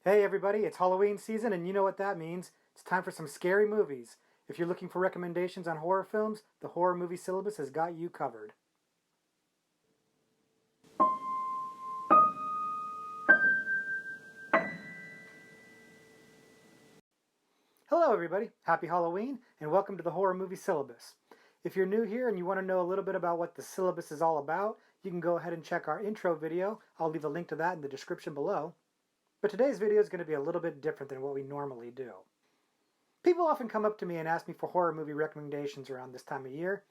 Hey everybody, it's Halloween season and you know what that means. It's time for some scary movies. If you're looking for recommendations on horror films, the Horror Movie Syllabus has got you covered. Hello everybody, happy Halloween and welcome to the Horror Movie Syllabus. If you're new here and you want to know a little bit about what the syllabus is all about, you can go ahead and check our intro video. I'll leave a link to that in the description below. But today's video is going to be a little bit different than what we normally do. People often come up to me and ask me for horror movie recommendations around this time of year.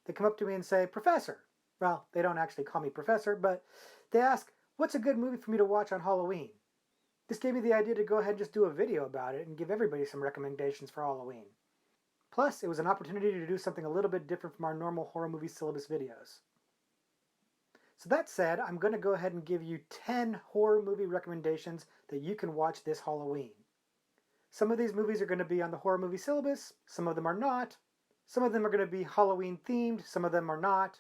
They come up to me and say, Professor. Well, they don't actually call me Professor, but they ask, what's a good movie for me to watch on Halloween? This gave me the idea to go ahead and just do a video about it and give everybody some recommendations for Halloween. Plus, it was an opportunity to do something a little bit different from our normal horror movie syllabus videos. So that said, I'm going to go ahead and give you 10 horror movie recommendations that you can watch this Halloween. Some of these movies are going to be on the horror movie syllabus, some of them are not. Some of them are going to be Halloween themed, some of them are not.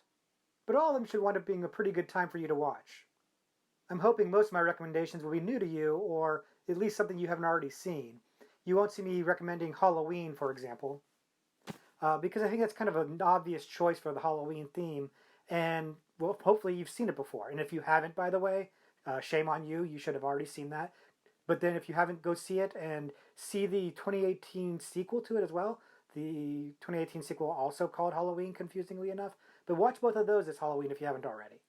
But all of them should wind up being a pretty good time for you to watch. I'm hoping most of my recommendations will be new to you, or at least something you haven't already seen. You won't see me recommending Halloween, for example, because I think that's kind of an obvious choice for the Halloween theme, and well, hopefully you've seen it before. And if you haven't, by the way, shame on you, you should have already seen that. But then if you haven't, go see it and see the 2018 sequel to it as well. The 2018 sequel also called Halloween, confusingly enough. But watch both of those this Halloween if you haven't already.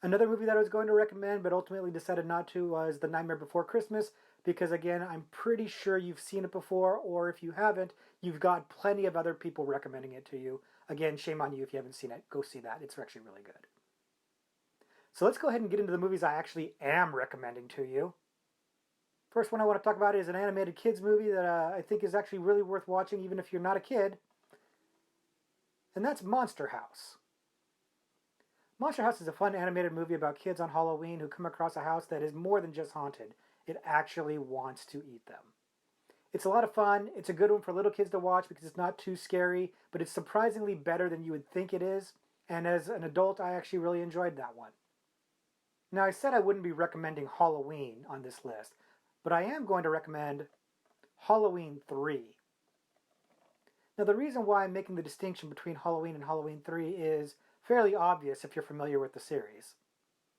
Another movie that I was going to recommend but ultimately decided not to was The Nightmare Before Christmas, because again, I'm pretty sure you've seen it before, or if you haven't, you've got plenty of other people recommending it to you. Again, shame on you if you haven't seen it. Go see that. It's actually really good. So let's go ahead and get into the movies I actually am recommending to you. First one I want to talk about is an animated kids movie that I think is actually really worth watching even if you're not a kid. And that's Monster House. Monster House is a fun animated movie about kids on Halloween who come across a house that is more than just haunted. It actually wants to eat them. It's a lot of fun. It's a good one for little kids to watch because it's not too scary, but it's surprisingly better than you would think it is. And as an adult, I actually really enjoyed that one. Now, I said I wouldn't be recommending Halloween on this list, but I am going to recommend Halloween 3. Now, the reason why I'm making the distinction between Halloween and Halloween 3 is fairly obvious if you're familiar with the series.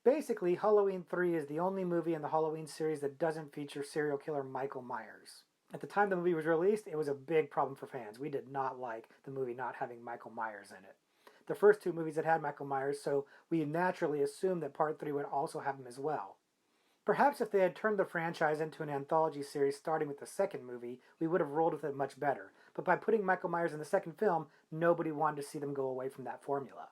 Basically, Halloween 3 is the only movie in the Halloween series that doesn't feature serial killer Michael Myers. At the time the movie was released, it was a big problem for fans. We did not like the movie not having Michael Myers in it. The first two movies had Michael Myers, so we naturally assumed that Part 3 would also have him as well. Perhaps if they had turned the franchise into an anthology series starting with the second movie, we would have rolled with it much better. But by putting Michael Myers in the second film, nobody wanted to see them go away from that formula.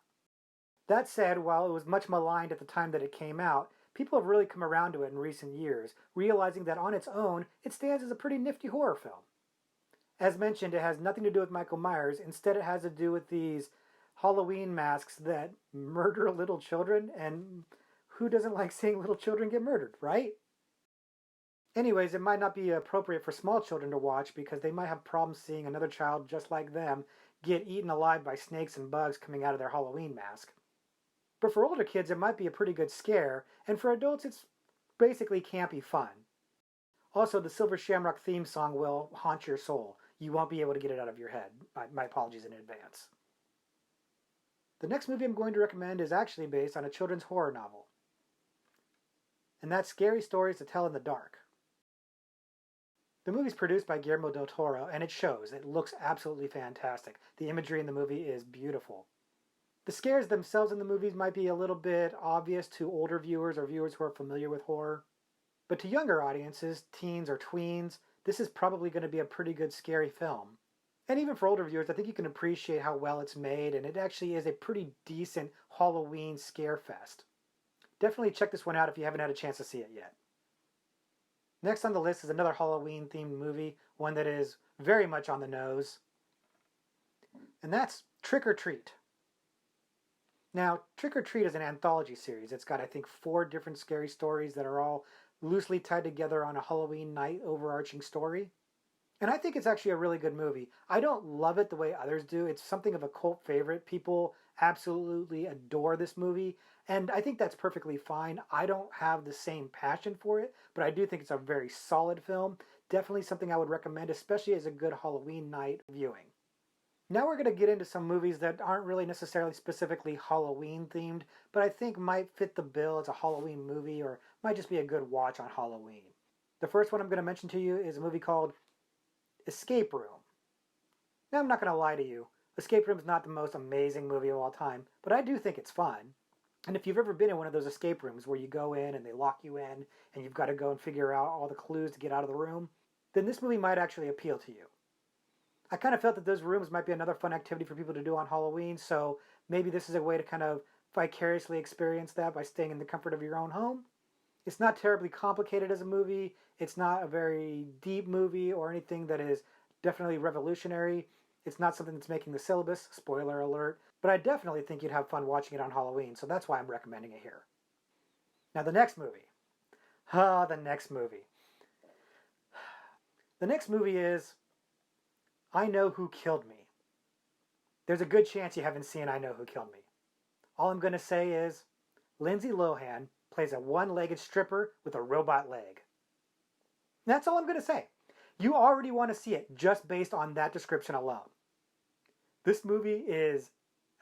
That said, while it was much maligned at the time that it came out, people have really come around to it in recent years, realizing that on its own, it stands as a pretty nifty horror film. As mentioned, it has nothing to do with Michael Myers. Instead, it has to do with these Halloween masks that murder little children, and who doesn't like seeing little children get murdered, right? Anyways, it might not be appropriate for small children to watch because they might have problems seeing another child just like them get eaten alive by snakes and bugs coming out of their Halloween mask. But for older kids, it might be a pretty good scare, and for adults, it's basically campy fun. Also, the Silver Shamrock theme song will haunt your soul. You won't be able to get it out of your head. My apologies in advance. The next movie I'm going to recommend is actually based on a children's horror novel. And that's Scary Stories to Tell in the Dark. The movie's produced by Guillermo del Toro, and it shows. It looks absolutely fantastic. The imagery in the movie is beautiful. The scares themselves in the movies might be a little bit obvious to older viewers or viewers who are familiar with horror. But to younger audiences, teens or tweens, this is probably going to be a pretty good scary film. And even for older viewers, I think you can appreciate how well it's made, and it actually is a pretty decent Halloween scare fest. Definitely check this one out if you haven't had a chance to see it yet. Next on the list is another Halloween-themed movie, one that is very much on the nose. And that's Trick or Treat. Now, Trick or Treat is an anthology series. It's got, I think, 4 different scary stories that are all loosely tied together on a Halloween night overarching story. And I think it's actually a really good movie. I don't love it the way others do. It's something of a cult favorite. People absolutely adore this movie. And I think that's perfectly fine. I don't have the same passion for it, but I do think it's a very solid film. Definitely something I would recommend, especially as a good Halloween night viewing. Now we're going to get into some movies that aren't really necessarily specifically Halloween themed, but I think might fit the bill as a Halloween movie or might just be a good watch on Halloween. The first one I'm going to mention to you is a movie called Escape Room. Now, I'm not going to lie to you. Escape Room is not the most amazing movie of all time, but I do think it's fun. And if you've ever been in one of those escape rooms where you go in and they lock you in and you've got to go and figure out all the clues to get out of the room, then this movie might actually appeal to you. I kind of felt that those rooms might be another fun activity for people to do on Halloween, so maybe this is a way to kind of vicariously experience that by staying in the comfort of your own home. It's not terribly complicated as a movie. It's not a very deep movie or anything that is definitely revolutionary. It's not something that's making the syllabus, spoiler alert, but I definitely think you'd have fun watching it on Halloween, so that's why I'm recommending it here. Now the next movie. The next movie. The next movie is I Know Who Killed Me. There's a good chance you haven't seen I Know Who Killed Me. All I'm going to say is Lindsay Lohan plays a one-legged stripper with a robot leg. That's all I'm going to say. You already want to see it just based on that description alone. This movie is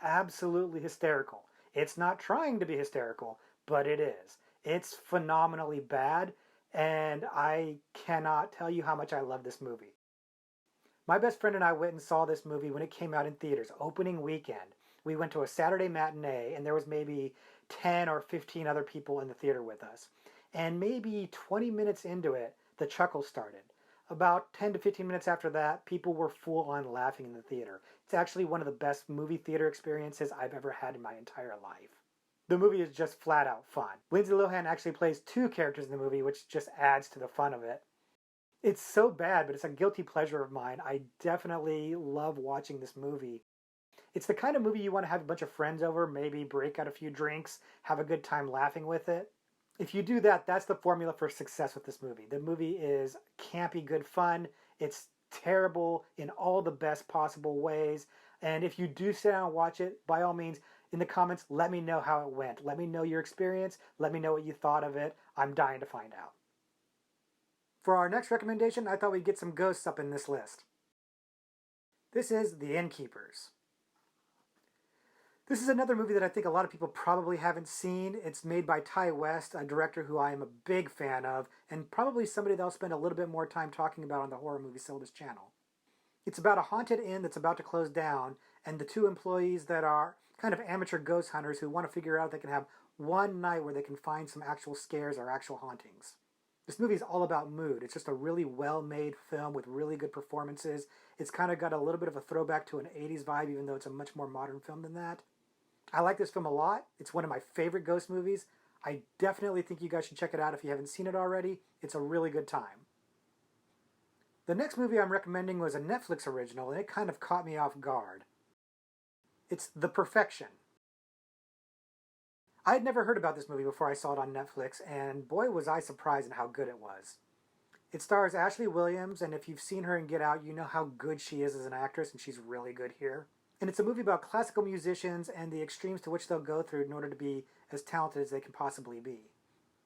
absolutely hysterical. It's not trying to be hysterical, but it is. It's phenomenally bad, and I cannot tell you how much I love this movie. My best friend and I went and saw this movie when it came out in theaters, opening weekend. We went to a Saturday matinee, and there was maybe 10 or 15 other people in the theater with us. And maybe 20 minutes into it, the chuckles started. About 10 to 15 minutes after that, people were full on laughing in the theater. It's actually one of the best movie theater experiences I've ever had in my entire life. The movie is just flat out fun. Lindsay Lohan actually plays two characters in the movie, which just adds to the fun of it. It's so bad, but it's a guilty pleasure of mine. I definitely love watching this movie. It's the kind of movie you want to have a bunch of friends over, maybe break out a few drinks, have a good time laughing with it. If you do that, that's the formula for success with this movie. The movie is campy, good fun. It's terrible in all the best possible ways. And if you do sit down and watch it, by all means, in the comments, let me know how it went. Let me know your experience. Let me know what you thought of it. I'm dying to find out. For our next recommendation, I thought we'd get some ghosts up in this list. This is The Innkeepers. This is another movie that I think a lot of people probably haven't seen. It's made by Ty West, a director who I am a big fan of, and probably somebody that I'll spend a little bit more time talking about on the Horror Movie Syllabus channel. It's about a haunted inn that's about to close down, and the two employees that are kind of amateur ghost hunters who want to figure out if they can have one night where they can find some actual scares or actual hauntings. This movie is all about mood. It's just a really well-made film with really good performances. It's kind of got a little bit of a throwback to an 80s vibe, even though it's a much more modern film than that. I like this film a lot. It's one of my favorite ghost movies. I definitely think you guys should check it out if you haven't seen it already. It's a really good time. The next movie I'm recommending was a Netflix original, and it kind of caught me off guard. It's The Perfection. I had never heard about this movie before I saw it on Netflix, and boy was I surprised at how good it was. It stars Ashley Williams, and if you've seen her in Get Out, you know how good she is as an actress, and she's really good here. And it's a movie about classical musicians and the extremes to which they'll go through in order to be as talented as they can possibly be.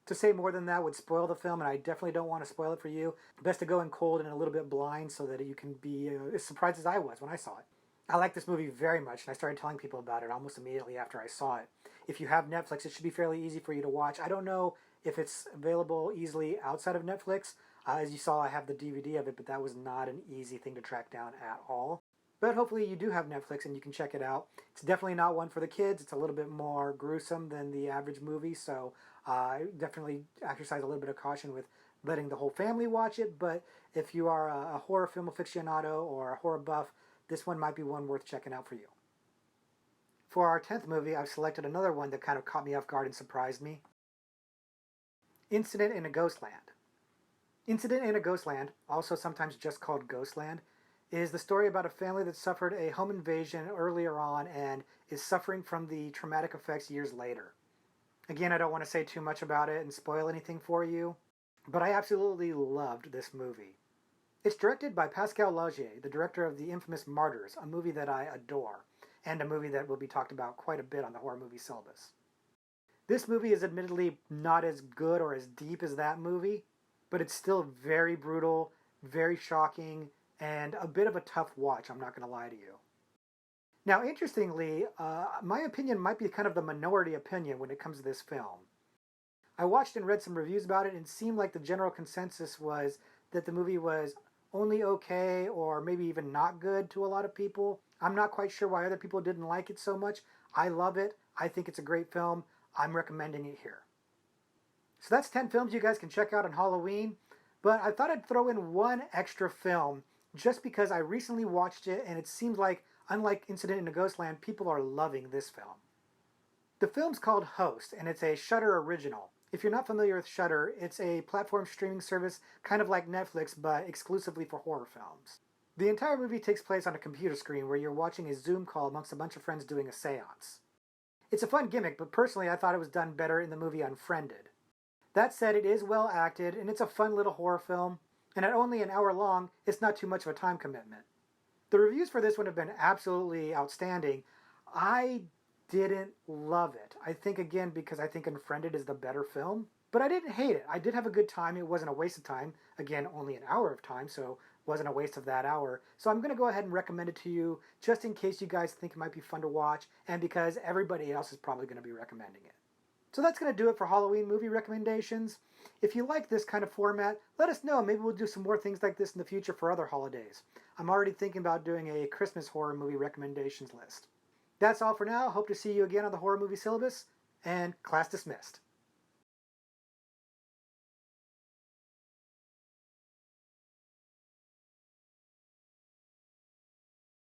To say more than that would spoil the film, and I definitely don't want to spoil it for you. Best to go in cold and a little bit blind so that you can be as surprised as I was when I saw it. I like this movie very much, and I started telling people about it almost immediately after I saw it. If you have Netflix, it should be fairly easy for you to watch. I don't know if it's available easily outside of Netflix. As you saw, I have the DVD of it, but that was not an easy thing to track down at all. But hopefully you do have Netflix and you can check it out. It's definitely not one for the kids. It's a little bit more gruesome than the average movie, so definitely exercise a little bit of caution with letting the whole family watch it. But if you are a horror film aficionado or a horror buff, this one might be one worth checking out for you. For our 10th movie, I've selected another one that kind of caught me off guard and surprised me. Incident in a Ghostland. Incident in a Ghostland, also sometimes just called Ghostland, is the story about a family that suffered a home invasion earlier on and is suffering from the traumatic effects years later. Again, I don't want to say too much about it and spoil anything for you, but I absolutely loved this movie. It's directed by Pascal Laugier, the director of the infamous Martyrs, a movie that I adore, and a movie that will be talked about quite a bit on the Horror Movie Syllabus. This movie is admittedly not as good or as deep as that movie, but it's still very brutal, very shocking, and a bit of a tough watch, I'm not going to lie to you. Now, interestingly, my opinion might be kind of the minority opinion when it comes to this film. I watched and read some reviews about it, and it seemed like the general consensus was that the movie was only okay or maybe even not good to a lot of people. I'm not quite sure why other people didn't like it so much. I love it. I think it's a great film. I'm recommending it here. So that's 10 films you guys can check out on Halloween. But I thought I'd throw in one extra film just because I recently watched it and it seems like, unlike Incident in a Ghostland, people are loving this film. The film's called Host, and it's a Shudder original. If you're not familiar with Shudder, it's a platform streaming service kind of like Netflix, but exclusively for horror films. The entire movie takes place on a computer screen where you're watching a Zoom call amongst a bunch of friends doing a seance. It's a fun gimmick, but personally I thought it was done better in the movie Unfriended. That said, it is well acted, and it's a fun little horror film, and at only an hour long, it's not too much of a time commitment. The reviews for this one have been absolutely outstanding. I didn't love it. I think, again, because I think Unfriended is the better film. But I didn't hate it. I did have a good time. It wasn't a waste of time. Again, only an hour of time, so it wasn't a waste of that hour. So I'm going to go ahead and recommend it to you, just in case you guys think it might be fun to watch, and because everybody else is probably going to be recommending it. So that's going to do it for Halloween movie recommendations. If you like this kind of format, let us know. Maybe we'll do some more things like this in the future for other holidays. I'm already thinking about doing a Christmas horror movie recommendations list. That's all for now. Hope to see you again on the Horror Movie Syllabus, and class dismissed.